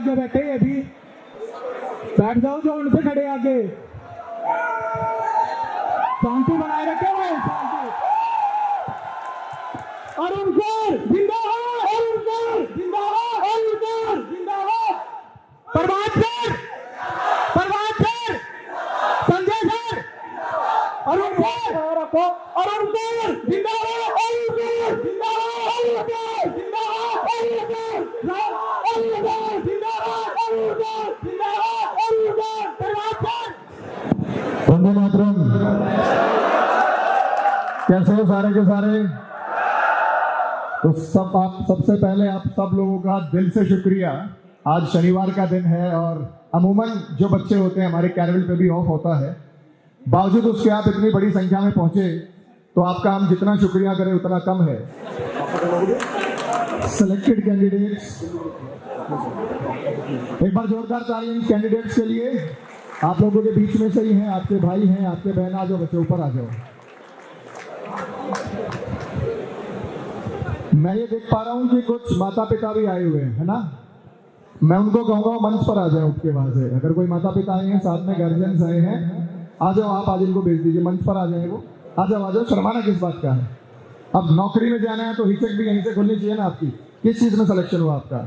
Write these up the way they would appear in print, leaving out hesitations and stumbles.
आगे बैठे, ये भी बैठ जाओ जो उनसे खड़े आगे, शांति बनाए रखे हुए, शांति। अरुण सर जिंदाबाद, अरुण सर जिंदाबाद, अरुण सर जिंदाबाद, Prabhat sir, Prabhat sir, Sanjay sir, Arun sir, Arun sir जिंदाबाद, अरुण सर जिंदाबाद, अरुण सर जिंदाबाद, अरुण सर, अरुण सर जिंदाबाद, अरुण सर जिंदाबाद, अरुण सर, प्रभात सर। वंदे मातरम। कैसे हो सारे के सारे? तो सबसे पहले आप सब लोगों का दिल से शुक्रिया। आज शनिवार का दिन है और अमूमन जो बच्चे होते हैं हमारे कैरवल पे भी ऑफ होता है, बावजूद उसके आप इतनी बड़ी संख्या में पहुंचे, तो आपका हम जितना शुक्रिया करें उतना कम है। सिलेक्टेड कैंडिडेट्स, एक बार जोरदार तालियां कैंडिडेट्स के लिए। आप लोगों के बीच में से ही हैं, आपके भाई हैं, आपके बहन, आ जाओ बच्चे, ऊपर आ जाओ। मैं ये देख पा रहा हूं कि कुछ माता पिता भी आए हुए हैं, है ना? मैं उनको कहूंगा मंच पर आ जाए उठ के वहां से। अगर कोई माता पिता आए हैं, साथ में गार्जियंस आए हैं, आ जाओ आप, आज इनको भेज दीजिए, मंच पर आ जाए वो। आ जाओ, शर्माना किस बात का है? अब नौकरी में जाना है तो हिचक भी यहीं से खुलनी चाहिए ना आपकी। किस चीज में सिलेक्शन हुआ आपका?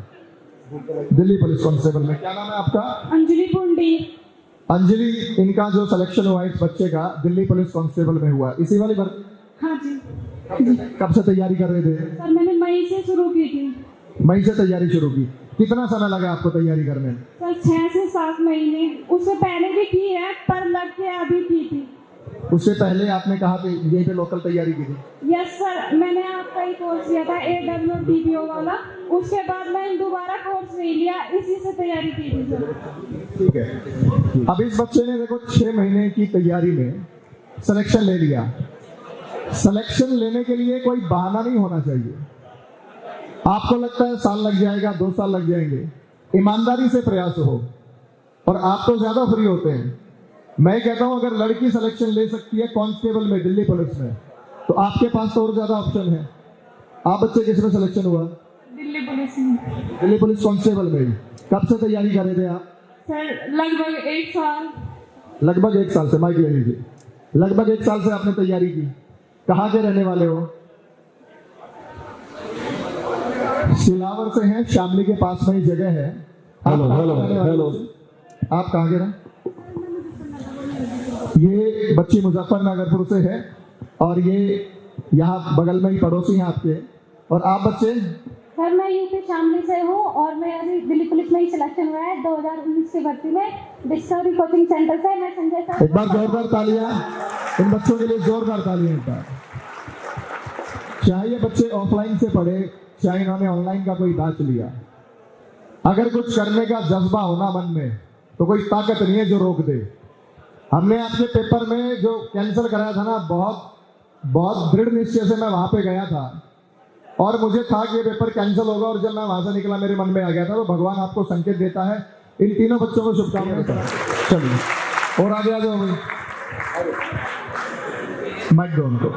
दिल्ली पुलिस कांस्टेबल में। क्या नाम है आपका? अंजलि पुंडी। अंजलि, इनका जो सिलेक्शन हुआ इस बच्चे का दिल्ली पुलिस कांस्टेबल में हुआ, इसी वाली भर्ती? हाँ जी। कब से तैयारी कर रहे थे? सर मैंने मई से शुरू की थी। मई से तैयारी शुरू की। कितना समय लगा आपको तैयारी करने में? सर 6 से 7 महीने। उससे पहले भी की है पर लग के अभी की थी। उससे पहले आपने कहा कि यहीं पे लोकल तैयारी की थी? यस सर, मैंने आपका ही कोर्स किया था AWDPO वाला। उसके बाद मैंने दोबारा कोर्स नहीं लिया, इसी से तैयारी की थी सर। ठीक है। अब इस बच्चे ने देखो 6 महीने की तैयारी में सिलेक्शन ले लिया। सिलेक्शन लेने के लिए कोई बहाना नहीं होना चाहिए। आपको लगता है साल लग जाएगा, 2 साल लग जाएंगे, ईमानदारी से प्रयास हो। और आप तो ज्यादा फ्री होते हैं। मैं कहता हूं अगर लड़की सिलेक्शन ले सकती है कांस्टेबल में दिल्ली पुलिस में, तो आपके पास तो और ज्यादा ऑप्शन है। आप बच्चे किस में सिलेक्शन हुआ? दिल्ली पुलिस में। दिल्ली पुलिस कांस्टेबल में। कब से तैयारी कर रहे थे आप? सर लगभग 1 साल। लगभग 1 साल से। माइक ले लीजिए। लगभग 1 साल से आपने तैयारी की। कहाँ के रहने वाले हो? सिलावर से हैं, शामली के पास में ही जगह है। हेलो, आप कहाँ के रहे? ये बच्ची मुजफ्फरनगरपुर से है और ये यहाँ बगल में ही पड़ोसी हैं आपके। और आप बच्चे? सर मैं यूपी शामली से हूँ और मैं अभी दिल्ली पुलिस में ही सिलेक्शन हुआ है 2019 की भर्ती में, डिस्कवरी कोचिंग सेंटर से। मैं संजय सर। एक बार जोरदार तालियां इन बच्चों के लिए, जोरदार तालियां एक बार। चाहे ये बच्चे ऑफलाइन से पढ़े, चाहे इन्होंने ऑनलाइन का कोई बैच लिया, अगर कुछ करने का जज्बा होना मन में, तो कोई ताकत नहीं है जो रोक दे। हमने आपके पेपर में जो कैंसिल कराया था ना, बहुत दृढ़ निश्चय से मैं वहां पे गया था और मुझे था कि ये पेपर कैंसिल होगा। और जब मैं वहां से निकला मेरे मन में आ गया था, तो भगवान आपको संकेत देता है। इन तीनों बच्चों को शुभकामनाएं। चलिए और आगे आ जाओ भाई। माइक दो उनको,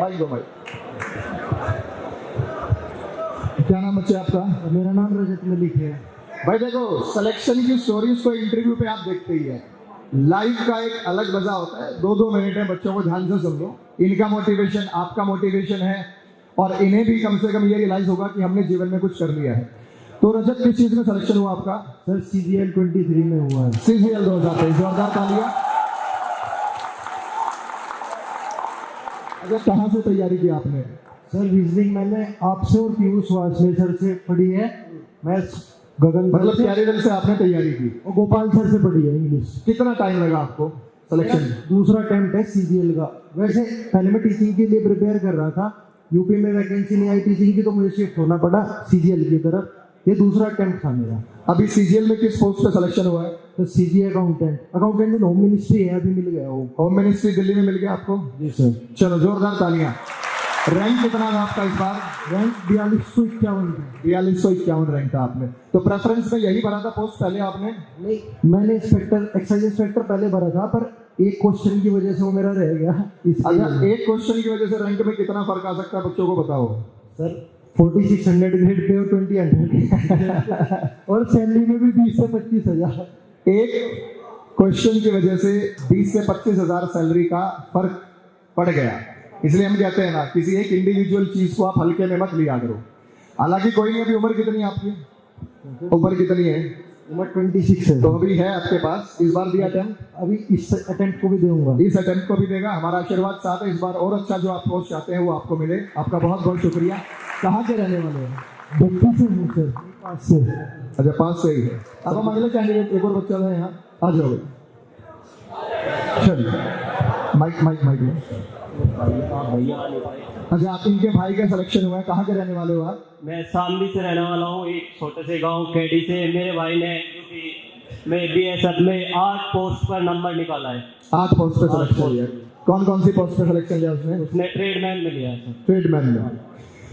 माइक दो, माइक। क्या नाम बच्चे आपका? मेरा नाम रजत मलिक है। भाई देखो, सिलेक्शन की स्टोरीज को इंटरव्यू पे आप देखते ही है, लाइव का एक अलग मजा होता है। 2-2 मिनट है, बच्चों को ध्यान से सुन लो। इनका मोटिवेशन आपका मोटिवेशन है और इन्हें भी कम से कम ये रियलाइज होगा कि हमने जीवन में कुछ कर लिया है। तो रजत, किस चीज में सिलेक्शन हुआ आपका? सर CGL 23 में हुआ है। CGL 2023। जोरदार तालियां। अच्छा, कहाँ से तैयारी की आपने? सर रीजनिंग मैंने आपसे और पीयूष वासले सर से पढ़ी है। मैं गगन, मतलब कैरियर से आपने तैयारी की? और गोपाल सर से पढ़ी है इंग्लिश। कितना टाइम लगा आपको सिलेक्शन? दूसरा अटेम्प्ट है CGL का। वैसे पहले मैं टीचिंग के लिए प्रिपेयर कर रहा था, यूपी में वैकेंसी नहीं आई टीचिंग की, तो मुझे शिफ्ट होना पड़ा CGL की तरफ। ये दूसरा अटेम्प्ट था मेरा। अभी CGL में किस पोस्ट पे सिलेक्शन हुआ है? तो CG अकाउंटेंट में होम मिनिस्ट्री है, अभी मिल गया वो। होम मिनिस्ट्री दिल्ली में मिल गया आपको? जी सर। चलो जोरदार तालियां। रैंक कितना था आपका इस बार? रैंक 4251 था। 4251 रैंक था आपने। तो प्रेफरेंस में यही भरा था पोस्ट पहले आपने? नहीं, मैंने एक्साइज इंस्पेक्टर पहले भरा था, पर एक क्वेश्चन की वजह से वो मेरा रह गया। अच्छा, एक क्वेश्चन की वजह से रैंक में कितना फर्क आ सकता है बच्चों को बताओ? सर 4600 ग्रेड पे और 2000 और सैलरी में भी 20 से 25,000। एक क्वेश्चन की वजह से 20 से 25,000 सैलरी का फर्क पड़ गया। इसलिए हम कहते हैं ना, किसी एक इंडिविजुअल चीज को आप हल्के में मत लिया करो। हालांकि कोई नहीं, अभी उम्र कितनी है आपकी? उम्र कितनी है? उम्र 26 है। तो अभी है आपके पास, इस बार दिया अटेम्प्ट? अभी इस अटेम्प्ट को भी दूंगा। इस अटेम्प्ट को भी देगा। हमारा आशीर्वाद साथ है, इस बार और अच्छा जो आप पोस्ट चाहते हैं वो आपको मिले। आपका बहुत बहुत शुक्रिया। कहाँ के रहने वाले हैं? बच्चा से हूँ सर, 5 से। अच्छा, 5 से ही है। अब हम अगले कैंडिडेट, एक और बच्चा है यहाँ, आ जाओ। चलिए, माइक माइक माइक लो। अच्छा, आप इनके भाई का सिलेक्शन हुआ है। कहाँ के रहने वाले हो आप? मैं शामली से रहने वाला हूँ, एक छोटे से गांव केडी से। मेरे भाई ने यूपी में बीएसएफ में 8 पोस्ट पर नंबर निकाला है। 8 पोस्ट पे सिलेक्शन लिया। कौन कौन सी पोस्ट पे सिलेक्शन लिया उसने? उसने ट्रेडमैन में लिया है। ट्रेडमैन में।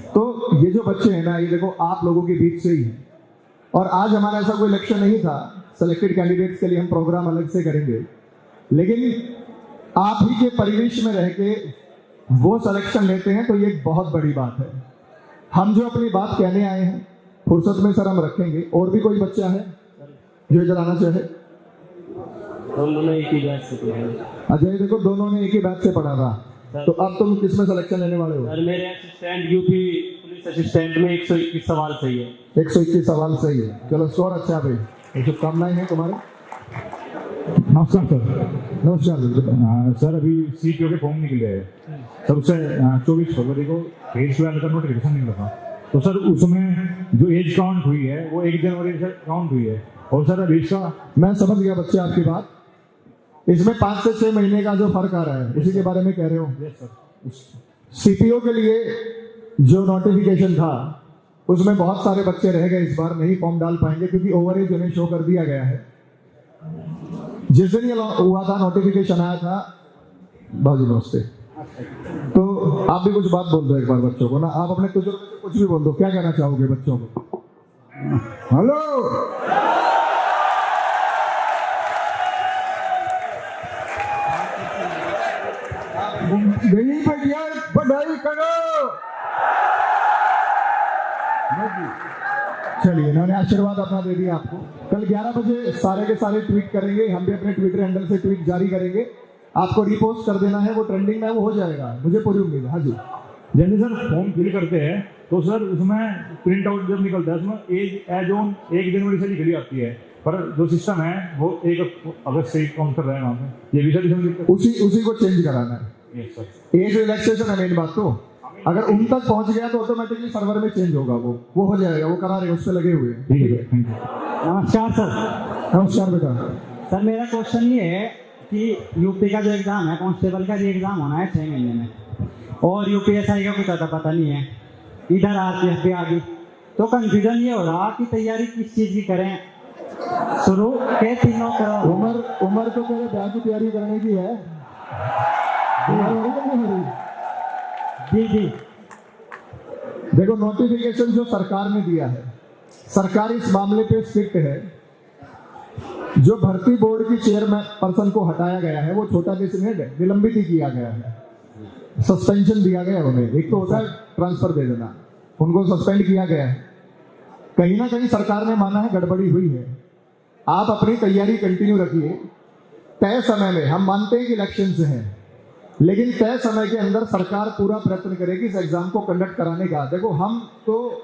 तो ये जो बच्चे हैं ना, ये देखो आप लोगों के बीच से ही है। और आज हमारा ऐसा कोई लक्ष्य नहीं था, सेलेक्टेड कैंडिडेट्स के लिए हम प्रोग्राम अलग से करेंगे, लेकिन आप ही के परिवेश में रह के वो सिलेक्शन लेते हैं तो ये एक बहुत बड़ी बात है। हम जो अपनी बात कहने आए हैं फुर्सत में सर हम रखेंगे। और भी कोई बच्चा है जो इधर आना चाहे? दोनों एक ही बैच से पढ़ा। अच्छा, ये देखो दोनों ने एक ही बैच से पढ़ा था। तो अब तुम किस में सिलेक्शन लेने वाले हो? सर मेरे असिस्टेंट यूपी पुलिस असिस्टेंट में 121 सवाल सही है। 121 सवाल सही है। चलो, स्कोर अच्छा भाई। शुभकामनाएं हैं तुम्हारे। नमस्कार सर। नमस्कार सर, अभी सीपीओ के फॉर्म निकले हैं सर। उससे 24 फरवरी को फेज 12 का नोटिफिकेशन निकला था। तो सर उसमें जो एज काउंट हुई है वो 1 जनवरी से काउंट हुई है। और सर अभी इसका, मैं समझ गया बच्चे आपकी बात। इसमें 5 से 6 महीने का जो फर्क आ रहा है उसी के बारे में कह रहे हो? Yes sir. सीपीओ के लिए जो नोटिफिकेशन था उसमें बहुत सारे बच्चे रह गए, इस बार नहीं फॉर्म डाल पाएंगे क्योंकि ओवर एज उन्हें शो कर दिया गया है। जिस दिन ये हुआ था, नोटिफिकेशन आया था, बाजी नमस्ते, तो आप भी कुछ बात बोल दो एक बार बच्चों को ना। आप अपने कुछ भी बोल दो। क्या कहना चाहोगे बच्चों को? हेलो, गली बढ़िया पढ़ाई करो। चलिए, इन्होंने आशीर्वाद अपना दे दिया आपको। कल 11 बजे सारे के सारे ट्वीट करेंगे, हम भी अपने ट्विटर हैंडल से ट्वीट जारी करेंगे। आपको रिपोस्ट कर देना है, वो ट्रेंडिंग में वो हो जाएगा, मुझे पूरी उम्मीद है। हाँ जी। जैसे सर फॉर्म फिल करते हैं तो सर उसमें प्रिंट आउट जब निकलता है उसमें एज ऑन 1 जनवरी से निकली आती है, पर जो सिस्टम है वो 1 अगस्त से काउंट कर रहा है वहाँ पे। ये भी सर उसी को चेंज कराना है। Yes sir. एज रिलैक्सेशन है मेन बात। तो अगर उन तक पहुंच गया तो ऑटोमेटिकली सर्वर में चेंज होगा, वो हो जाएगा, वो करा रहे, उस पर लगे हुए हैं। ठीक है, थैंक यू। नमस्कार सर। नमस्कार बेटा। सर मेरा क्वेश्चन ये है कि यूपी का जो एग्ज़ाम है, कांस्टेबल का भी एग्ज़ाम होना है 6 महीने में, और यूपीएसआई का कुछ आता पता नहीं है, इधर आरपीएफ भी आ गई। तो कंफ्यूजन ये हो रहा कि तैयारी किस चीज़ की करें, शुरू के तीनों करो। उम्र तो तेरे ब्याह की तैयारी करने की है। जी जी। देखो, नोटिफिकेशन जो सरकार ने दिया है, सरकार इस मामले पे स्ट्रिक्ट है। जो भर्ती बोर्ड की चेयरमैन पर्सन को हटाया गया है वो छोटा डिसमिड है, निलंबित ही किया गया है, सस्पेंशन दिया गया है उन्हें। एक तो होता है ट्रांसफर दे देना, उनको सस्पेंड किया गया है। कहीं ना कहीं सरकार ने माना है गड़बड़ी हुई है। आप अपनी तैयारी कंटिन्यू रखिए। तय समय में, हम मानते हैं कि इलेक्शन से हैं, लेकिन तय समय के अंदर सरकार पूरा प्रयत्न करेगी इस एग्जाम को कंडक्ट कराने का। देखो, हम तो,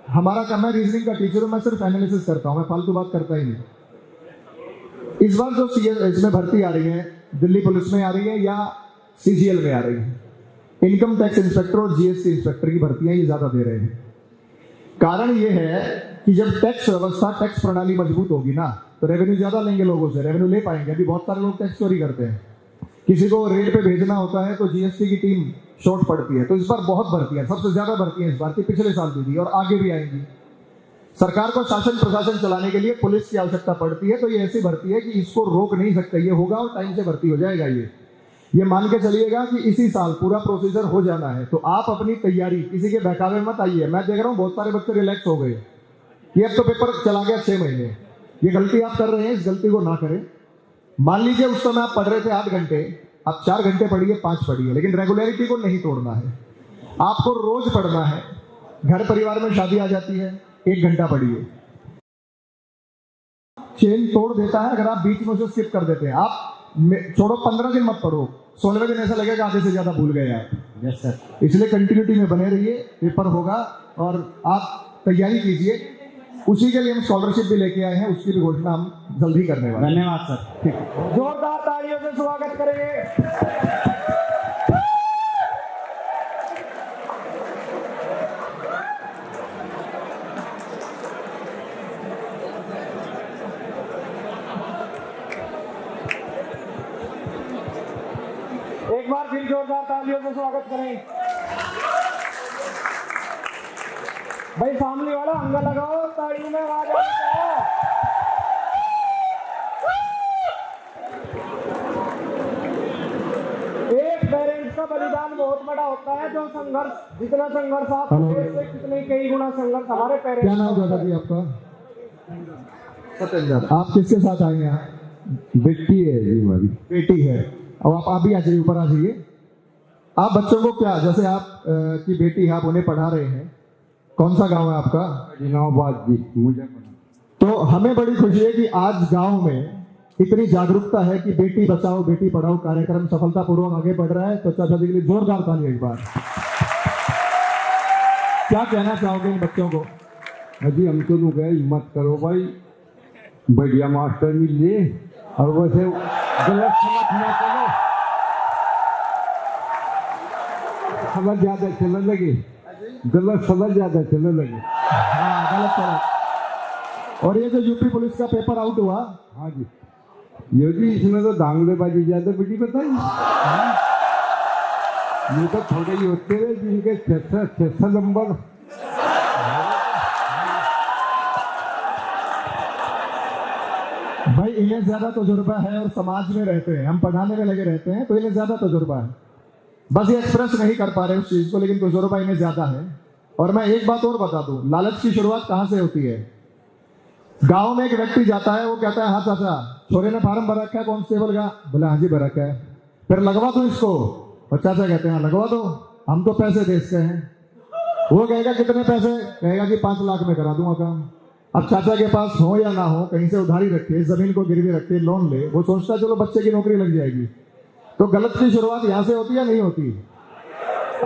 हमारा काम है, रीजनिंग का टीचर हूं, मैं सिर्फ एनालिसिस करता हूं, मैं फालतू बात करता ही नहीं। इस बार जो इसमें भर्ती आ रही है, दिल्ली पुलिस में आ रही है या सीजीएल में आ रही है, इनकम टैक्स इंस्पेक्टर और जीएसटी इंस्पेक्टर की भर्तियां ये ज्यादा दे रहे हैं। कारण ये है कि जब टैक्स व्यवस्था, टैक्स प्रणाली मजबूत होगी ना, तो रेवेन्यू ज्यादा लेंगे, लोगों से रेवेन्यू ले पाएंगे। अभी बहुत सारे लोग टैक्स चोरी करते हैं, किसी को रेट पे भेजना होता है तो जीएसटी की टीम शॉर्ट पड़ती है। तो इस बार बहुत भर्तियां, सबसे ज्यादा भर्तियां इस बार की, पिछले साल भी दी और आगे भी आएंगी। सरकार को शासन प्रशासन चलाने के लिए पुलिस की आवश्यकता पड़ती है, तो ये ऐसी भर्ती है कि इसको रोक नहीं सकते, ये होगा और टाइम से भर्ती हो जाएगा। ये मान के चलिएगा कि इसी साल पूरा प्रोसीजर हो जाना है। तो आप अपनी तैयारी, किसी के बहकावे मत आइए। मैं देख रहा हूँ बहुत सारे बच्चे रिलैक्स हो गए, ये अब तो पेपर चला गया 6 महीने। ये गलती आप कर रहे हैं, इस गलती को ना करें। मान लीजिए उस समय आप पढ़ रहे थे 8 घंटे, आप 4 घंटे पढ़िए, 5 पढ़िए, लेकिन रेगुलरिटी को नहीं तोड़ना है। आपको रोज पढ़ना है, घर परिवार में शादी आ जाती है, 1 घंटा पढ़िए, चेन तोड़ देता है अगर आप बीच में उसे स्किप कर देते हैं। आप छोड़ो 15 दिन मत पढ़ो, 16वें दिन ऐसा लगेगा आधे से ज्यादा भूल गए आप। Yes sir. इसलिए कंटिन्यूटी में बने रहिए, पेपर होगा और आप तैयारी कीजिए। उसी के लिए हम स्कॉलरशिप भी लेके आए हैं, उसकी भी घोषणा हम जल्दी करने वाले हैं। धन्यवाद सर। ठीक है, जोरदार तालियों से स्वागत करेंगे। एक बार फिर जोरदार तालियों से स्वागत करें। भाई सामने वाला अंगा लगाओ, ताली में आवाज आओ। एक पेरेंट्स का बलिदान बहुत बड़ा होता है। जो संघर्ष, जितना संघर्ष आप से कितने कई गुना संघर्ष हमारे पेरेंट्स। क्या नाम दादा जी आपका? सत्येंद्र। आप किसके साथ आए हैं? बेटी है जी हमारी। बेटी है। अब आप भी आ जाइए, ऊपर आ जाइए। आप बच्चों को क्या, जैसे आप की बेटी है, आप उन्हें पढ़ा रहे हैं, कौन सा गांव है आपका? जिनाबाद जी। मुझे तो हमें बड़ी खुशी है कि आज गांव में इतनी जागरूकता है कि बेटी बचाओ बेटी पढ़ाओ कार्यक्रम सफलतापूर्वक आगे बढ़ रहा है। तो चाचा जी के लिए जोरदार ताली एक बार। क्या कहना चाहोगे इन बच्चों को? अजी हम तो लोग हिम्मत करो भाई, बढ़िया मास्टर मिल ले और वैसे गलत समझ ना करो, समझ ज्यादा चलने लगे, गलत समझ ज्यादा चलने लगे। हाँ, गलत चला। और ये जो यूपी पुलिस का पेपर आउट हुआ, हाँ जी, ये जी इसमें तो दांगलेबाजी ज्यादा बेटी बताई। ये तो थोड़े ही होते हैं जिनके 600 नंबर। भाई इन्हें ज्यादा तजुर्बा है और समाज में रहते हैं, हम पढ़ाने में लगे रहते हैं तो इन्हें ज्यादा तजुर्बा है। बस ये एक्सप्रेस नहीं कर पा रहे उस चीज को, लेकिन तजुर्बा इन्हें ज्यादा है। और मैं एक बात और बता दूं, लालच की शुरुआत कहां से होती है? गांव में एक व्यक्ति जाता है, वो कहता है हाँ चाचा छोरे ने फार्म भर रखा है कांस्टेबल का। बोला हाँ जी भर रखा है। फिर लगवा दो इसको। और चाचा कहते हैं लगवा दो, हम तो पैसे दे सकते हैं। वो कहेगा कितने पैसे? कहेगा कि 5 लाख में करा दूंगा काम। अब चाचा के पास हो या ना हो, कहीं से उधारी रखे, जमीन को गिरवी रखे, लोन ले, वो सोचता है चलो बच्चे की नौकरी लग जाएगी। तो गलत की शुरुआत यहाँ से होती है, नहीं होती?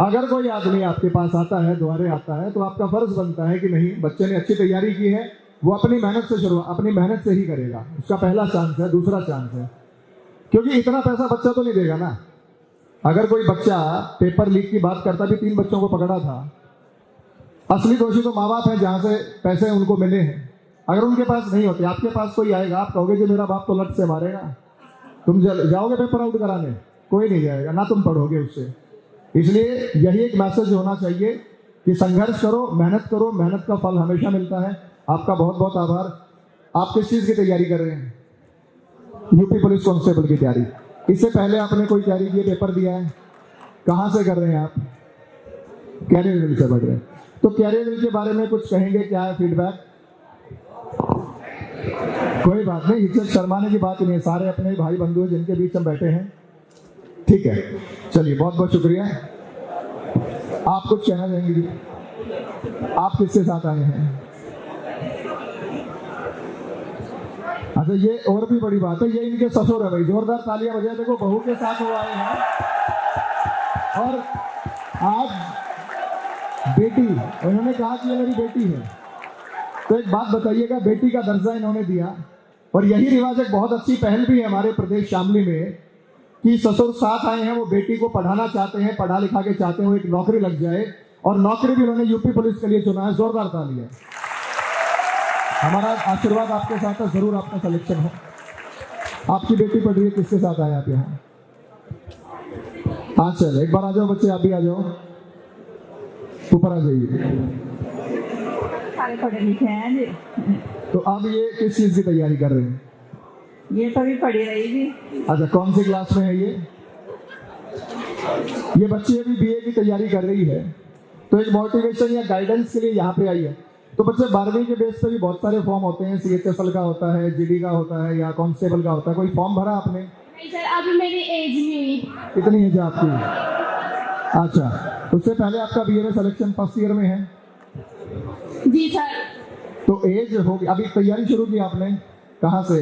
अगर कोई आदमी आपके पास आता है, द्वारे आता है, तो आपका फर्ज बनता है कि नहीं, बच्चे ने अच्छी तैयारी की है, वो अपनी मेहनत से शुरुआत अपनी मेहनत से ही करेगा। उसका पहला चांस है, दूसरा चांस है, क्योंकि इतना पैसा बच्चा तो नहीं देगा ना। अगर कोई बच्चा पेपर लीक की बात करता, भी 3 बच्चों को पकड़ा था, असली दोषी तो माँ बाप है जहाँ से पैसे उनको मिले हैं। अगर उनके पास नहीं होते, आपके पास कोई आएगा, आप कहोगे जी मेरा बाप तो लट से मारेगा, तुम जाओगे पेपर आउट कराने? कोई नहीं जाएगा, ना तुम पढ़ोगे उससे। इसलिए यही एक मैसेज होना चाहिए कि संघर्ष करो, मेहनत करो, मेहनत का फल हमेशा मिलता है। आपका बहुत बहुत आभार। आप किस चीज़ की तैयारी कर रहे हैं? यूपी पुलिस कांस्टेबल की तैयारी। इससे पहले आपने कोई तैयारी की, पेपर दिया है? कहाँ से कर रहे हैं आप? कैरियर विल से बढ़ रहे हैं। तो कैरियर विल के बारे में कुछ कहेंगे? क्या है फीडबैक? कोई बात नहीं, हिचक शर्माने की बात ही नहीं है, सारे अपने भाई बंधु हैं जिनके बीच हम बैठे हैं। ठीक है, चलिए बहुत बहुत शुक्रिया। आप कुछ कहना चाहेंगे जी? आप किसके साथ आए हैं? अच्छा, ये और भी बड़ी बात है, ये इनके ससुर है भाई। जोरदार तालियां बजाए। देखो बहू के साथ वो आए हैं और आज बेटी, उन्होंने कहा कि ये मेरी बेटी है। तो एक बात बताइएगा, बेटी का दर्जा इन्होंने दिया। और यही रिवाज एक बहुत अच्छी पहल भी है हमारे प्रदेश शामली में कि ससुर साथ आए हैं, वो बेटी को पढ़ाना चाहते हैं, पढ़ा लिखा के चाहते हैं वो एक नौकरी लग जाए। और नौकरी भी उन्होंने यूपी पुलिस के लिए चुना है। जोरदार तालियां। हमारा आशीर्वाद आपके साथ है, जरूर आपका सिलेक्शन हो। आपकी बेटी पढ़ रही है, किसके साथ आए आप यहाँ? हाँ चल, एक बार आ जाओ बच्चे, आप भी आ जाओ, ऊपर आ जाइए। सारे पढ़े लिखे हैं जी। तो अब ये किस चीज़ की तैयारी कर रहे हैं? ये तो भी पढ़ी रही थी। अच्छा, कौन सी क्लास में है ये? ये बच्ची अभी बीए की तैयारी कर रही है। तो एक मोटिवेशन या गाइडेंस के लिए यहाँ पे आई है। तो बच्चे 12वीं के बेस पे भी बहुत सारे फॉर्म होते हैं, CHSL का होता है, GD का होता है, या कांस्टेबल का होता है। कोई फॉर्म भरा आपने? नहीं सर, अभी मेरी एज नहीं हुई। कितनी एज है आपकी? अच्छा, उससे पहले आपका बीए में सिलेक्शन फर्स्ट ईयर में है? जी सर। तो एज होगी, अभी तैयारी शुरू की आपने, कहाँ से?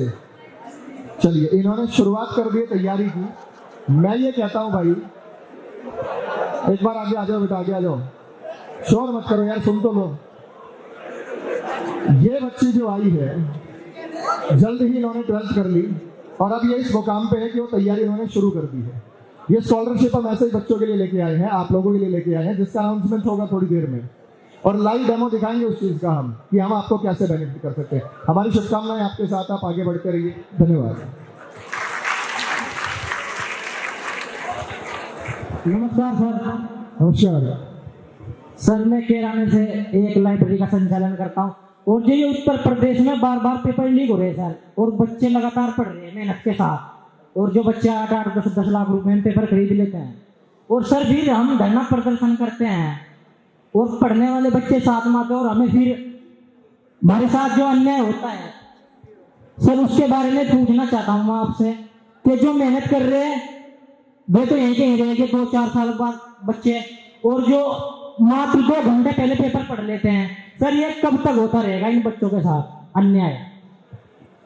चलिए, इन्होंने शुरुआत कर दी तैयारी की। मैं ये कहता हूँ भाई, एक बार आगे आ जाओ बेटा, आगे आ जाओ, शोर मत करो यार, सुन तो लो। ये बच्ची जो आई है, जल्द ही इन्होंने 12th कर ली और अब ये इस मुकाम पे है कि वो तैयारी इन्होंने शुरू कर दी है। ये स्कॉलरशिप हम ऐसे ही बच्चों के लिए लेके आए हैं, आप लोगों के लिए लेके आए हैं, जिसका अनाउंसमेंट होगा थोड़ी देर में, और लाइव डेमो दिखाएंगे उस चीज का हम, कि हम आपको कैसे बेनिफिट कर सकते हैं। हमारी शुभकामनाएं आपके साथ, आप आगे बढ़ते रहिए। धन्यवाद। नमस्कार सर। नमस्कार सर, मैं केराने से एक लाइब्रेरी का संचालन करता हूँ, और जो ये उत्तर प्रदेश में बार बार पेपर लीक हो रहे हैं सर, और बच्चे लगातार पढ़ रहे हैं मेहनत के साथ, और जो बच्चे 8-8, 10-10 लाख रुपए में पेपर खरीद लेते हैं, और सर फिर हम धरना प्रदर्शन करते हैं, और पढ़ने वाले बच्चे साथ में आते हैं, और हमें फिर हमारे साथ जो अन्याय होता है सर, उसके बारे में पूछना चाहता हूँ मैं आपसे, कि जो मेहनत कर रहे हैं वे तो यहीं कहीं रहेंगे 2-4 साल बाद बच्चे, और जो मात्र 2 घंटे पहले पेपर पढ़ लेते हैं सर, ये कब तक होता रहेगा इन बच्चों के साथ अन्याय?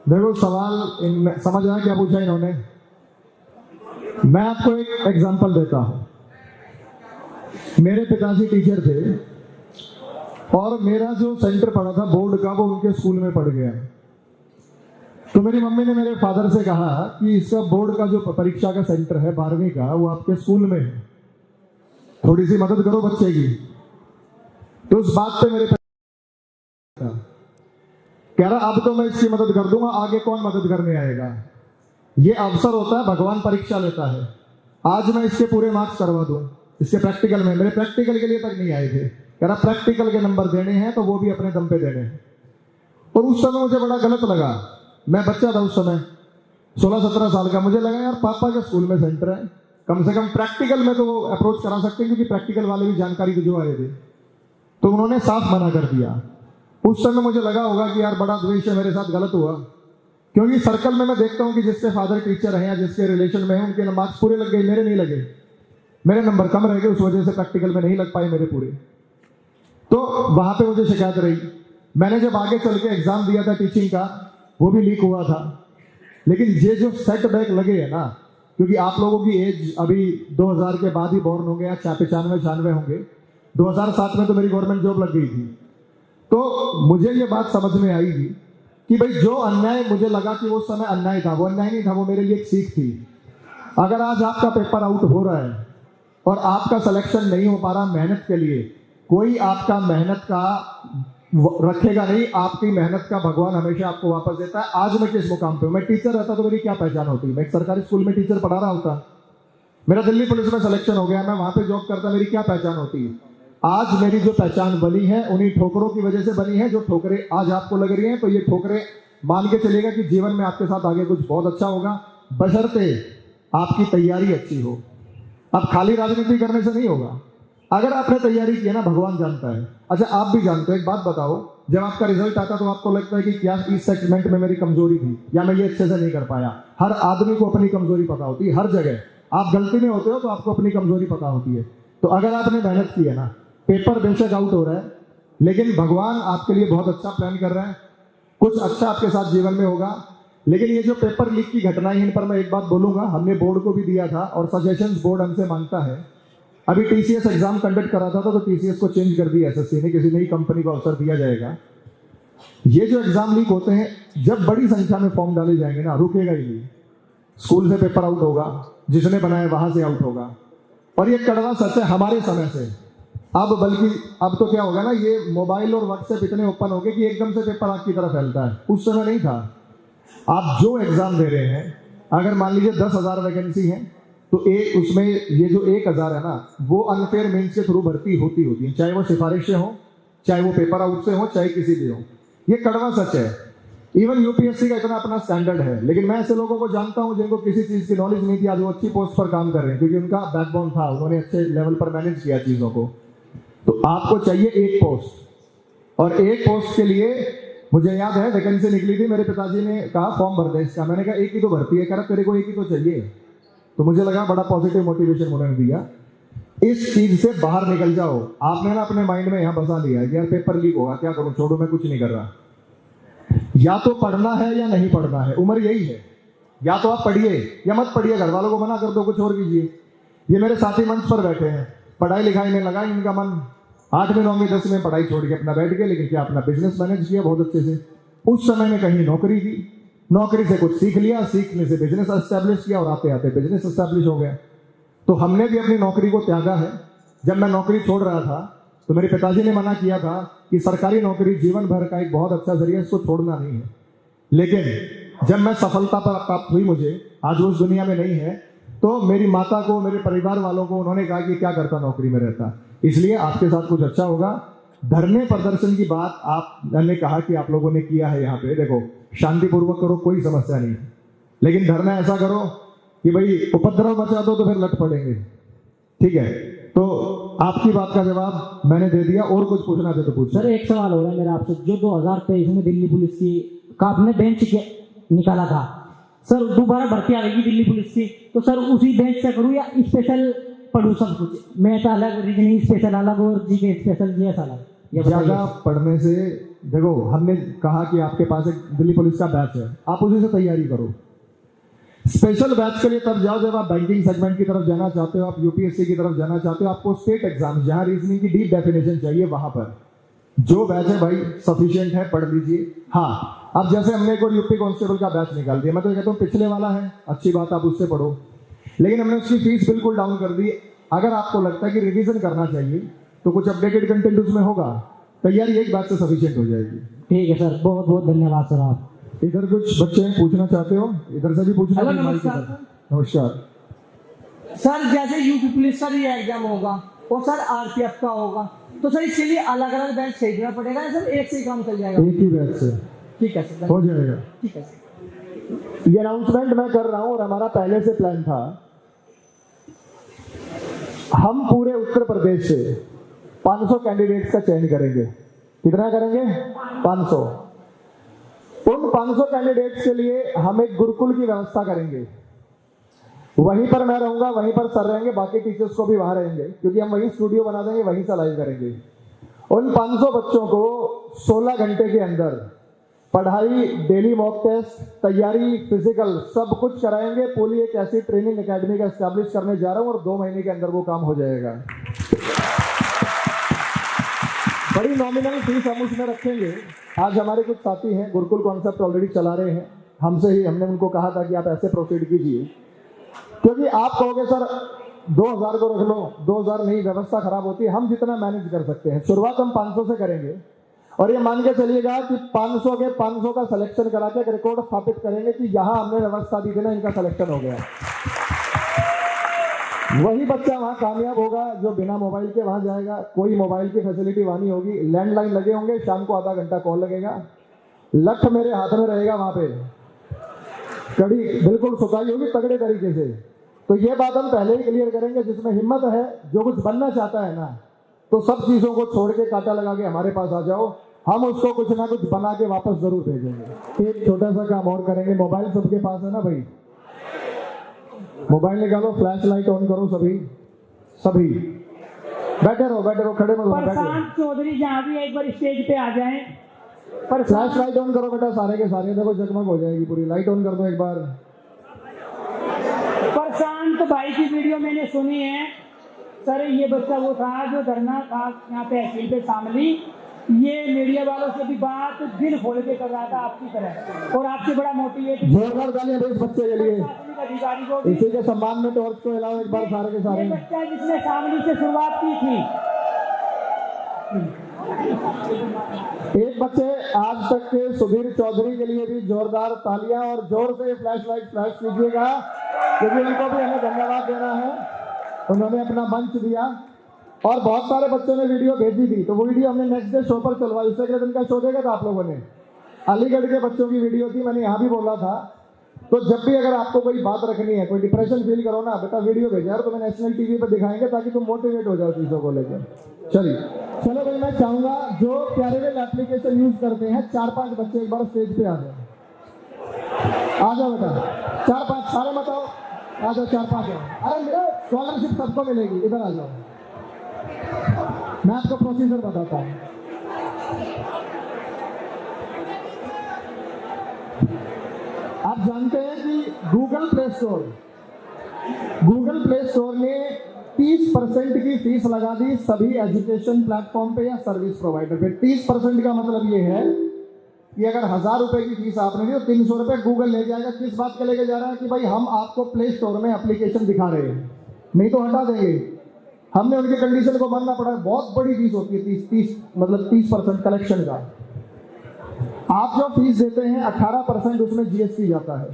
देखो, सवाल समझ आया क्या पूछा इन्होंने। मैं आपको एक एग्जांपल देता हूं। मेरे पिताजी टीचर थे और मेरा जो सेंटर पड़ा था बोर्ड का, वो उनके स्कूल में पड़ गया। तो मेरी मम्मी ने मेरे फादर से कहा कि इसका बोर्ड का जो परीक्षा का सेंटर है 12वीं का, वो आपके स्कूल में है, थोड़ी सी मदद करो बच्चे की। तो उस बात पे मेरे कह रहा, अब तो मैं इसकी मदद कर दूंगा, आगे कौन मदद करने आएगा। ये अवसर होता है, भगवान परीक्षा लेता है। आज मैं इसके पूरे मार्क्स करवा दूं, इसके प्रैक्टिकल में, मेरे प्रैक्टिकल के लिए तक नहीं आए थे, कह रहा प्रैक्टिकल के नंबर देने हैं तो वो भी अपने दम पे देने हैं। और उस समय मुझे बड़ा गलत लगा, मैं बच्चा था उस समय, 16-17 साल का। मुझे लगा यार पापा के स्कूल में सेंटर है, कम से कम प्रैक्टिकल में तो वो अप्रोच करा सकते हैं, क्योंकि प्रैक्टिकल वाले भी जानकारी को जो आए थे। तो उन्होंने साफ मना कर दिया। उस समय मुझे लगा होगा कि यार बड़ा द्वेष है मेरे साथ, गलत हुआ। क्योंकि सर्कल में मैं देखता हूं कि जिसके फादर टीचर हैं या जिसके रिलेशन में हैं, उनके मार्क्स पूरे लग गए, मेरे नहीं लगे, मेरे नंबर कम रह गए, उस वजह से प्रैक्टिकल में नहीं लग पाए मेरे पूरे। तो वहां पे मुझे शिकायत रही। मैंने जब आगे चल के एग्जाम दिया था टीचिंग का, वो भी लीक हुआ था। लेकिन ये जो सेटबैक लगे है ना, क्योंकि आप लोगों की एज अभी 2000 के बाद ही बॉर्न होंगे, या 95-96 होंगे, 2007 में तो मेरी गवर्नमेंट जॉब लग गई थी। तो मुझे ये बात समझ में आई थी कि भाई जो अन्याय मुझे लगा कि वो समय अन्याय था, वो अन्याय नहीं था, वो मेरे लिए एक सीख थी। अगर आज आपका पेपर आउट हो रहा है और आपका सिलेक्शन नहीं हो पा रहा मेहनत के लिए, कोई आपका मेहनत का रखेगा नहीं, आपकी मेहनत का भगवान हमेशा आपको वापस देता है। आज मैं किस मुकाम पे हूं, मैं टीचर रहता तो मेरी क्या पहचान होती, मैं एक सरकारी स्कूल में टीचर पढ़ा रहा होता, मेरा दिल्ली पुलिस में सिलेक्शन हो गया, मैं वहां पे जॉब करता, मेरी क्या पहचान होती है। आज मेरी जो पहचान बनी है उन्हीं ठोकरों की वजह से बनी है। जो ठोकरें आज आपको लग रही हैं, तो ये ठोकरें मान के चलेगा कि जीवन में आपके साथ आगे कुछ बहुत अच्छा होगा, बशर्ते आपकी तैयारी अच्छी हो। अब खाली राजनीति करने से नहीं होगा। अगर आपने तैयारी की है ना, भगवान जानता है। अच्छा, आप भी जानते हो, एक बात बताओ, जब आपका रिजल्ट आता तो आपको लगता है कि क्या इस सेगमेंट में मेरी कमजोरी थी, या मैं ये अच्छे से नहीं कर पाया। हर आदमी को अपनी कमजोरी पता होती है, हर जगह आप गलती में होते हो तो आपको अपनी कमजोरी पता होती है। तो अगर आपने मेहनत की है ना, पेपर बेशक आउट हो रहा है, लेकिन भगवान आपके लिए बहुत अच्छा प्लान कर रहा है, कुछ अच्छा आपके साथ जीवन में होगा। लेकिन ये जो पेपर लीक की घटनाएं, इन पर मैं एक बात बोलूंगा, हमने बोर्ड को भी दिया था और सजेशंस बोर्ड हमसे मांगता है। अभी टीसीएस एग्जाम कंडक्ट करा था तो टीसीएस को चेंज कर दिया एसएससी ने, किसी नई कंपनी को अवसर दिया जाएगा। ये जो एग्जाम लीक होते हैं, जब बड़ी संख्या में फॉर्म डाले जाएंगे ना, रुकेगा ही नहीं। स्कूल से पेपर आउट होगा, जिसने बनाया वहां से आउट होगा। और ये कड़वा सच है हमारे समय से। अब बल्कि अब तो क्या होगा ना, ये मोबाइल और व्हाट्सएप इतने ओपन हो गए कि एकदम से पेपर आग की तरफ फैलता है। उस समय नहीं था। आप जो एग्जाम दे रहे हैं, अगर मान लीजिए 10,000 वैकेंसी है, तो उसमें ये जो 1,000 है ना, वो अनफेयर मीन्स के थ्रू भर्ती होती है, चाहे वो सिफारिशें हो, चाहे वो पेपर आउट से हो, चाहे किसी भी हो। ये कड़वा सच है। इवन यूपीएससी का इतना अपना स्टैंडर्ड है, लेकिन मैं ऐसे लोगों को जानता हूं जिनको किसी चीज की नॉलेज नहीं थी, आज वो अच्छी पोस्ट पर काम कर रहे हैं, क्योंकि उनका बैकबोन था, उन्होंने अच्छे लेवल पर मैनेज किया चीजों को। तो आपको चाहिए एक पोस्ट, और एक पोस्ट के लिए मुझे याद है वैकेंसी निकली थी, मेरे पिताजी ने कहा फॉर्म भर दे इसका। मैंने कहा एक ही तो भर्ती है, कह रहा तेरे को एक ही तो चाहिए। तो मुझे लगा बड़ा पॉजिटिव मोटिवेशन उन्होंने दिया। इस चीज से बाहर निकल जाओ। आपने ना अपने माइंड में यहाँ बसा लिया है कि यार पेपर लीक होगा, क्या करूं, छोड़ो मैं कुछ नहीं कर रहा। या तो पढ़ना है या नहीं पढ़ना है, उम्र यही है। या तो आप पढ़िए या मत पढ़िए, घर वालों को मना कर दो, कुछ और कीजिए। ये मेरे साथी मंच पर बैठे हैं, पढ़ाई लिखाई में लगा इनका मन, 8वीं 9वीं 10वीं में पढ़ाई छोड़ के अपना बैठ गए, लेकिन क्या अपना बिजनेस मैनेज किया बहुत अच्छे से। उस समय में कहीं नौकरी की, नौकरी से कुछ सीख लिया, सीखने से बिजनेस एस्टेब्लिश किया और आते आते बिजनेस एस्टेब्लिश हो गया। तो हमने भी अपनी नौकरी को त्यागा है। जब मैं नौकरी छोड़ रहा था तो मेरे पिताजी ने मना किया था कि सरकारी नौकरी जीवन भर का एक बहुत अच्छा जरिया, इसको छोड़ना नहीं है। लेकिन जब मैं सफलता पर प्राप्त हुई, मुझे आज वो उस दुनिया में नहीं है, तो मेरी माता को, मेरे परिवार वालों को उन्होंने कहा कि क्या करता नौकरी में रहता, इसलिए आपके साथ कुछ अच्छा होगा। धरने प्रदर्शन की बात आपने कहा कि आप लोगों ने किया है, यहाँ पे देखो शांतिपूर्वक करो, कोई समस्या नहीं, लेकिन धरना ऐसा करो कि भाई उपद्रव मचा दो तो फिर लट पड़ेंगे, ठीक है। तो आपकी बात का जवाब मैंने दे दिया, और कुछ पूछना चाहते तो पूछ। सर एक सवाल हो रहा है मेरा आपसे, जो 2023 में दिल्ली पुलिस की का आपने बेंच निकाला था, सर दोबारा भर्ती आएगी दिल्ली पुलिस की, तो सर उसी बेंच से करूँ या स्पेशल पढ़ूँ सब कुछ? मैथ अलग, रीजनिंग स्पेशल अलग और जीके स्पेशल जीएस अलग? ज्यादा पढ़ने से, देखो हमने कहा कि आपके पास एक दिल्ली पुलिस का बैच है, आप उसी से तैयारी करो। स्पेशल बैच के लिए तब जाओ जब आप बैंकिंग सेगमेंट की तरफ जाना चाहते हो, आप यूपीएससी की तरफ जाना चाहते हो, आपको स्टेट एग्जाम जहां रीजनिंग की डीप डेफिनेशन चाहिए, वहां पर जो बैच है भाई सफिशिएंट है, पढ़ लीजिए। हाँ, अब जैसे हमने एक और यूपी कांस्टेबल का बैच निकाल दिया, मैं तो कहता हूँ पिछले वाला है, अच्छी बात, आप उससे पढ़ो, लेकिन हमने उसकी फीस बिल्कुल डाउन कर दी। अगर आपको लगता है कि रिवीजन करना चाहिए तो कुछ अपडेटेड कंटेंट उसमें होगा, तैयारी एक बात से सफिशिएंट हो जाएगी। ठीक है सर, बहुत बहुत धन्यवाद सर। आप इधर कुछ बच्चे पूछना चाहते हो, इधर से भी पूछना। हेलो, नमस्कार सर। नमस्कार सर, जैसे यूपी पुलिस का भी एग्जाम होगा और सर आरपीएफ का होगा, तो सर इसके लिए अलग अलग बैच खरीदना पड़ेगा या सर एक से ही काम चल जाएगा? एक ही बैच से ठीक है सर, हो जाएगा। ठीक है सर। ये अनाउंसमेंट मैं कर रहा हूँ और हमारा पहले से प्लान था, हम पूरे उत्तर प्रदेश से 500 कैंडिडेट्स का चयन करेंगे। कितना करेंगे? 500। उन 500 कैंडिडेट्स के लिए हम एक गुरुकुल की व्यवस्था करेंगे, वहीं पर मैं रहूंगा, वहीं पर सर रहेंगे, बाकी टीचर्स को भी वहां रहेंगे, क्योंकि हम वहीं स्टूडियो बना देंगे, वहीं से लाइव करेंगे। उन 500 बच्चों को 16 घंटे के अंदर पढ़ाई, डेली मॉक टेस्ट, तैयारी, फिजिकल सब कुछ कराएंगे। पूरी एक ऐसी ट्रेनिंग एकेडमी का एस्टैब्लिश करने जा रहा हूं और 2 महीने के अंदर वो काम हो जाएगा। बड़ी नॉमिनल फीस हम उसमें रखेंगे। आज हमारे कुछ साथी हैं, गुरुकुल कॉन्सेप्ट ऑलरेडी चला रहे हैं, हमसे ही हमने उनको कहा था कि आप ऐसे प्रोसीड कीजिए, क्योंकि आप कहोगे सर 2000 को रख लो, 2000 नहीं, व्यवस्था खराब होती है। हम जितना मैनेज कर सकते हैं, शुरुआत हम 500 से करेंगे और ये मान के चलिएगा कि 500 के 500 का सिलेक्शन करा के एक रिकॉर्ड स्थापित करेंगे कि यहाँ हमने व्यवस्था दी थी ना, इनका सिलेक्शन हो गया। वही बच्चा वहाँ कामयाब होगा जो बिना मोबाइल के वहाँ जाएगा। कोई मोबाइल की फैसिलिटी वहाँ नहीं होगी, लैंडलाइन लगे होंगे, शाम को आधा घंटा कॉल लगेगा, लठ मेरे हाथ में रहेगा, वहाँ पे कड़ी बिल्कुल सुखाई होगी तगड़े तरीके से। तो ये बात हम पहले ही क्लियर करेंगे, जिसमें हिम्मत है, जो कुछ बनना चाहता है ना, तो सब चीजों को छोड़ के कांटा लगा के हमारे पास आ जाओ, हम उसको कुछ ना कुछ बना के वापस जरूर भेजेंगे। एक छोटा सा काम और करेंगे, मोबाइल सबके पास है ना भाई, मोबाइल निकालो, फ्लैश लाइट ऑन करो, सभी बैठे रहो, खड़े मत हो, प्रशांत चौधरी जहाँ भी एक बार स्टेज पे आ जाएं, फ्लैश लाइट ऑन करो बेटा, सारे के सारे, देखो जगमग हो जाएगी पूरी, लाइट ऑन कर दो एक बार। प्रशांत भाई की वीडियो मैंने सुनी है सर, ये बच्चा वो था जो धरना था यहाँ पे तहसील पे शामिली, ये मीडिया वालों से भी बात दिल खोल के कर रहा था आपकी तरह, और आपसे बड़ा मोटिवेट। जोरदार तालियां दो इस बच्चे के लिए, अधिकारी को भी। इसी के सम्मान में टॉर्च को हिलाओ एक बार सारे के सारे। ये बच्चा जिसने शामिली से शुरुआत की थी, एक बच्चे आज तक के सुधीर चौधरी के लिए भी जोरदार तालियां और जोर से फ्लैश लाइट फ्लैश कीजिएगा, क्योंकि उनको भी हमें धन्यवाद देना है, उन्होंने अपना मंच दिया। और बहुत सारे बच्चों ने वीडियो भेजी थी, तो वो वीडियो हमने नेक्स्ट डे शो पर चलवाई, उससे अगले दिन का शो देखा था आप लोगों ने, अलीगढ़ के बच्चों की वीडियो थी, मैंने यहाँ भी बोला था। तो जब भी अगर आपको कोई बात रखनी है, कोई डिप्रेशन फील करो ना बेटा, वीडियो भेजा यार, तो मैं नेशनल टीवी पर दिखाएंगे ताकि तुम मोटिवेट हो जाओ चीजों को लेकर। चलो भाई, मैं चाहूंगा जो प्यारेवेल एप्लीकेशन यूज करते हैं, 4-5 बच्चे एक बार स्टेज पे आ जाओ बेटा, 4-5 सारे मत आओ, आ जाओ 4-5। अरे मेरा स्कॉलरशिप सबको मिलेगी। इधर आ जाओ, मैं आपको प्रोसीजर बताता हूँ। आप जानते हैं कि गूगल प्ले स्टोर ने 30% की फीस लगा दी सभी एजुकेशन प्लेटफॉर्म पे या सर्विस प्रोवाइडर पे। 30% का मतलब ये है कि अगर 1000 रुपए की फीस आपने दी तो 300 रुपए गूगल ले जाएगा। किस बात के लेके जा रहा है कि भाई हम आपको प्ले स्टोर में एप्लीकेशन दिखा रहे हैं, नहीं तो हटा देंगे। हमने उनके कंडीशन को मानना पड़ा है। बहुत बड़ी फीस होती है 30% कलेक्शन का। आप जो फीस देते हैं 18% उसमें जीएसटी जाता है।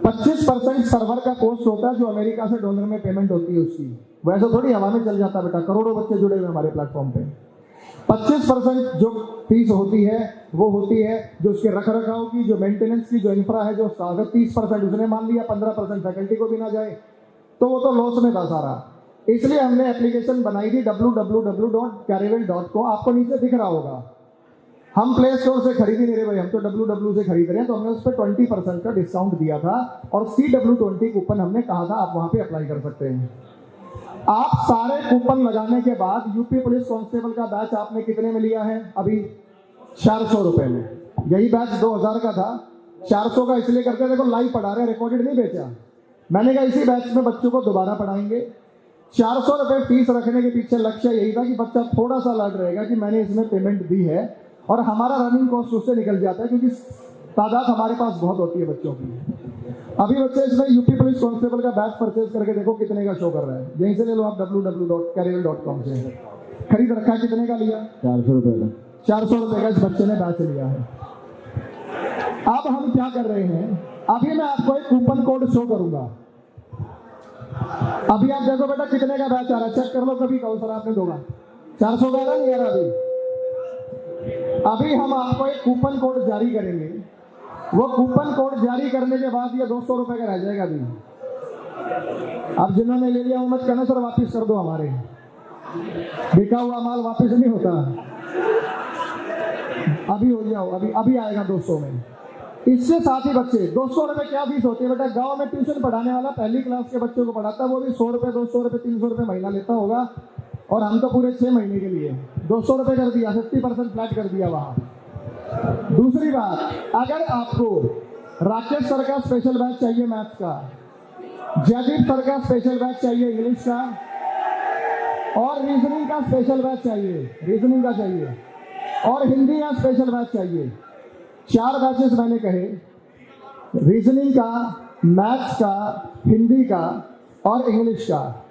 25% सर्वर का कॉस्ट होता है जो अमेरिका से डॉलर में पेमेंट होती है उसकी। वैसे थोड़ी हवा में चल जाता बेटा, करोड़ों बच्चे जुड़े हुए हमारे प्लेटफॉर्म पे। 25% जो फीस होती है वो होती है जो उसके रख रखाव की, जो मेंटेनेंस की, जो इंफ्रा है, जो स्टाफ है। 30% उसने मान लिया, 15% फैकल्टी को भी ना जाए तो वो तो लॉस में था सारा। इसलिए हमने एप्लीकेशन बनाई थी www.carivel.com। आपको नीचे दिख रहा होगा। हम प्ले स्टोर से खरीद ही नहीं रहे भाई, हम तो www से खरीद रहे हैं। तो हमने उस पर 20% का डिस्काउंट दिया था और CW20 कूपन हमने कहा था आप वहां पे अप्लाई कर सकते हैं। आप सारे कूपन लगाने के बाद यूपी पुलिस कांस्टेबल का बैच आपने कितने में लिया है? अभी 400 रुपए में। यही बैच 2000 का था, 400 का इसलिए करके देखो लाइव पढ़ा रहे, रिकॉर्डेड नहीं बेचा। मैंने कहा इसी बैच में बच्चों को दोबारा पढ़ाएंगे। 400 रुपए फीस रखने के पीछे लक्ष्य यही था कि बच्चा थोड़ा सा अलर्ट रहेगा कि मैंने इसमें पेमेंट दी है और हमारा रनिंग कॉस्ट उससे निकल जाता है क्योंकि तादाद हमारे पास बहुत होती है बच्चों की। अभी बच्चे इसमें यूपी पुलिस कांस्टेबल का बैच परचेज करके देखो कितने का शो कर रहा है। यहीं से ले लो आप www.carivel.com से। खरीद रखा, कितने का लिया? 400 रुपए का। 400 रुपए का इस बच्चे ने बैच लिया है। अब हम क्या कर रहे हैं, अभी मैं आपको एक कूपन कोड शो करूंगा। अभी आप देखो बेटा कितने का बैच आ रहा है, चेक कर लो कभी कहो सर आपने दोगा 400 का नहीं आ रहा। अभी हम आपको एक कूपन कोड जारी करेंगे। वो कूपन कोड जारी करने के बाद ये 200 रुपए का रह जाएगा। अभी अब जिन्होंने ले लिया वो मत कहना सर वापस कर दो, हमारे बिका हुआ माल वापस नहीं होता। अभी हो जाओ, अभी आएगा 200 में। इससे साथ ही बच्चे 200 रुपए क्या फीस होती है बेटा? गांव में ट्यूशन पढ़ाने वाला पहली क्लास के बच्चों को पढ़ाता है, वो भी 100 रुपए 200 रुपए 300 रुपए महीना लेता होगा और हम तो पूरे 6 महीने के लिए 200 रुपए कर दिया, 50% फ्लैट कर दिया वहां। दूसरी बात, अगर आपको राकेश सर का स्पेशल बैच चाहिए मैथ्स का, जयदीप सर का स्पेशल बैच चाहिए इंग्लिश का और रीजनिंग का स्पेशल बैच चाहिए, और हिंदी का स्पेशल बैच चाहिए। 4 बैचेस मैंने कहे, रीजनिंग का, मैथ्स का, हिंदी का और इंग्लिश का।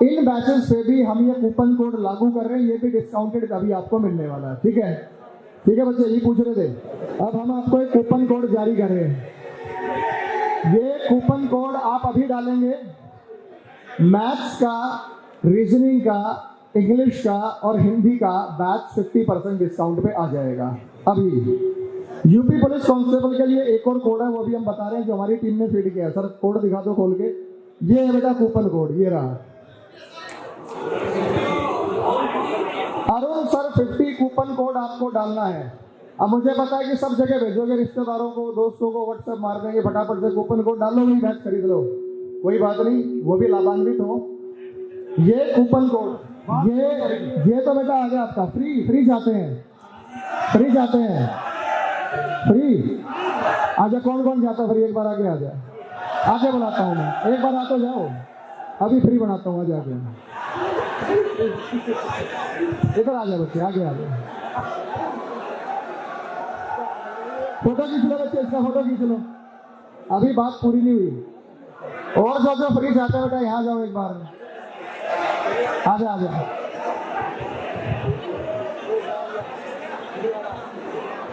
इन बैचेस पे भी हम ये कूपन कोड लागू कर रहे हैं। ये भी डिस्काउंटेड अभी आपको मिलने वाला है। ठीक है बच्चे, यही पूछ रहे थे। अब हम आपको एक कूपन कोड जारी कर रहे हैं। ये कूपन कोड आप अभी डालेंगे, मैथ्स का, रीजनिंग का, इंग्लिश का और हिंदी का बैच 50% डिस्काउंट पे आ जाएगा। अभी यूपी पुलिस कांस्टेबल के लिए एक और कोड है, वो भी हम बता रहे हैं जो हमारी टीम ने फीड किया है। सर कोड दिखा दो खोल के। ये है बेटा कूपन कोड, ये रहा। अरुण सर 50 कूपन कोड आपको डालना है। अब मुझे पता है कि सब जगह भेजोगे, रिश्तेदारों को, दोस्तों को व्हाट्सएप मार देंगे, फटाफट से कूपन कोड डालो, भी बैच खरीद लो, कोई बात नहीं, वो भी लाभान्वित हो। ये कूपन कोड, ये तो बेटा आ गया आपका। फ्री जाते हैं फ्री। आजा, कौन कौन जाता फ्री? एक बार आगे आ जाए, आगे बुलाता हूँ मैं, एक बार आ तो जाओ। अभी फ्री बनाता हूँ, आजा आगे, इधर आ जाए बच्चे, आगे आ जाए। फोटो खींच लो बच्चे, इसका फोटो खींच लो। अभी बात पूरी नहीं हुई। और जो फ्री जाते बेटा यहाँ जाओ, एक बार आजा।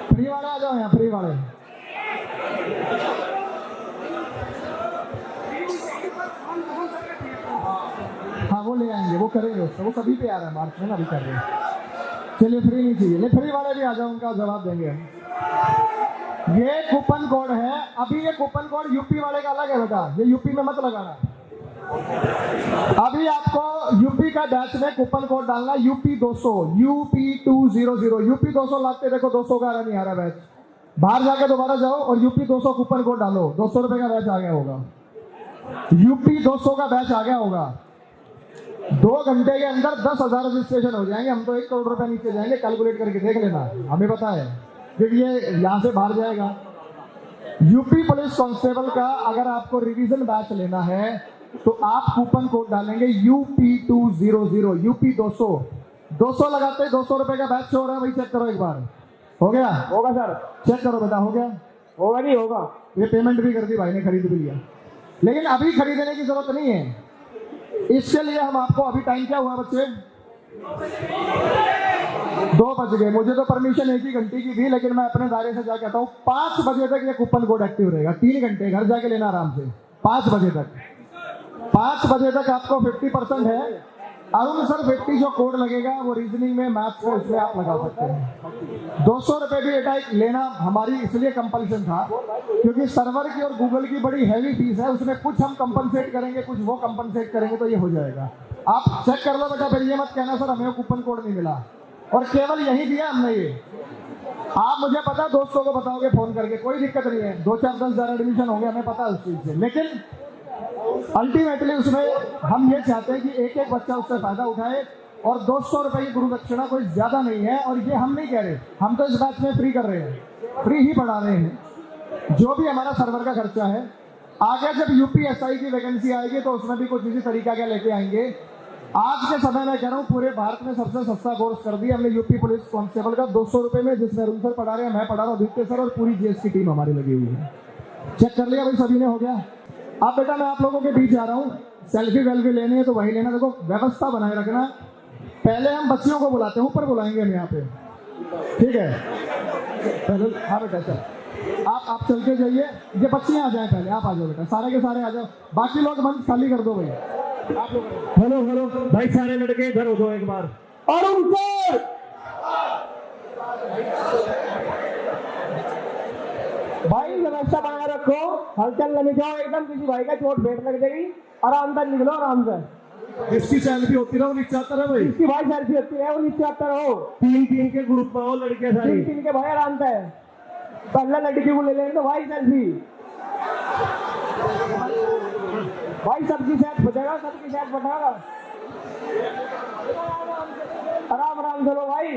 फ्री वाले आ जाओ यहाँ, फ्री वाले। हाँ वो ले आएंगे, वो करेंगे उसका, वो सभी पे आ रहा है मार्च में ना, अभी कर रहे हैं। चलिए फ्री नहीं चाहिए, ले फ्री वाले भी आ जाओ, उनका जवाब देंगे हम। ये कूपन कोड है। अभी ये कूपन कोड यूपी वाले का अलग है बेटा, ये यूपी में मत लगाना। अभी आपको यूपी का बैच में कूपन कोड डालना UP 200 UP200। UP 200 लाते देखो 200 का नहीं आ रहा बैच। बाहर जाके दोबारा जाओ और UP 200 कूपन कोड डालो, 200 रुपए का बैच आ गया होगा। यूपी 200 का बैच आ गया होगा, 2 घंटे के अंदर 10,000 रजिस्ट्रेशन हो जाएंगे। हम तो 1 करोड़ रुपए नीचे जाएंगे, कैलकुलेट करके देख लेना, हमें पता है, क्योंकि ये यहाँ से बाहर जाएगा। यूपी पुलिस कांस्टेबल का अगर आपको रिवीजन बैच लेना है तो आप कूपन कोड डालेंगे UP200, यूपी 200 लगाते 200 रुपए का बैच हो रहा है भाई, चेक करो एक बार। हो गया? होगा सर, चेक करो बेटा, हो गया? होगा नहीं होगा। ये पेमेंट भी कर दी भाई ने, खरीद भी लिया, लेकिन अभी खरीदने की जरूरत नहीं है। इसके लिए हम आपको, अभी टाइम क्या हुआ बच्चे? 2 बज गए। मुझे तो परमिशन 1 ही घंटे की थी, लेकिन मैं अपने दायरे से जाके आता हूँ 5 बजे तक ये कूपन कोड एक्टिव रहेगा। 3 घंटे घर जाके लेना आराम से। 5 बजे तक 5 बजे तक आपको 50% है। अरुण सर 50 जो कोड लगेगा वो रीजनिंग में, मैथ्स में, इसमें आप लगा सकते हैं। 200 रुपए भी बेटा लेना हमारी इसलिए कंपल्सन था क्योंकि सर्वर की और गूगल की बड़ी हैवी फीस है, उसमें कुछ हम कंपनसेट करेंगे, कुछ वो कंपनसेट करेंगे, तो ये हो जाएगा। आप चेक कर लो बेटा, फिर ये मत कहना सर हमें कूपन कोड नहीं मिला, और केवल यही दिया हमने ये। आप मुझे पता दोस्तों को बताओगे फोन करके, कोई दिक्कत नहीं है, 2-4-10,000 एडमिशन होंगे, हमें पता है उस चीज से, लेकिन अल्टीमेटली उसमें हम ये चाहते हैं कि एक बच्चा उससे फायदा उठाए। और 200 रुपए की गुरु दक्षिणा कोई ज्यादा नहीं है, और ये हम नहीं कह रहे, हम तो इस बैच में फ्री कर रहे हैं, फ्री ही पढ़ा रहे हैं। जो भी हमारा सर्वर का खर्चा है, आगे जब यूपीएसआई की वैकेंसी आएगी तो उसमें भी कुछ इसी तरीका के लेके आएंगे। आज के समय में कह रहा हूँ पूरे भारत में सबसे सस्ता कोर्स कर दिया हमने यूपी पुलिस कांस्टेबल का 200 रुपए में, जिसमें अरुण सर पढ़ा रहे हैं, मैं पढ़ा रहा हूँ, आदित्य सर और पूरी जीएस की टीम हमारी लगी हुई है। चेक कर लिया भाई सभी ने? हो गया? अब बेटा मैं आप लोगों के बीच आ रहा हूँ, सेल्फी वेल्फी लेनी है तो वही लेना। देखो व्यवस्था बनाए रखना। पहले हम बच्चियों को बुलाते हैं, ऊपर बुलाएंगे हम यहाँ पे, ठीक है? पहले हाँ बेटा चल, आप चल के जाइए, ये बच्चियाँ आ जाए, पहले आप आ जाओ बेटा, सारे के सारे आ जाओ, बाकी लोग मंच खाली कर दो भाई। आप लोग हेलो हेलो भाई, सारे लड़के इधर हो दो एक बार। अरुण सर भाई व्यवस्था बनाए रखो, हलचल लगे जाओ एकदम, किसी भाई का चोट भेंट लग जाएगी, आराम से निकलो, आराम से। जिसकी सेल्फी होती रहो नीचे आता रहो भाई, इसकी भाई सेल्फी होती है वो नीचे आता रहो। 3-3 के ग्रुप में हो लड़के सारी, 3-3 के भाई आराम से। पहले लड़की को ले लेंगे तो भाई सेल्फी, भाई सबकी सेट बचेगा, सबकी सेट बटेगा, आराम आराम से लो भाई।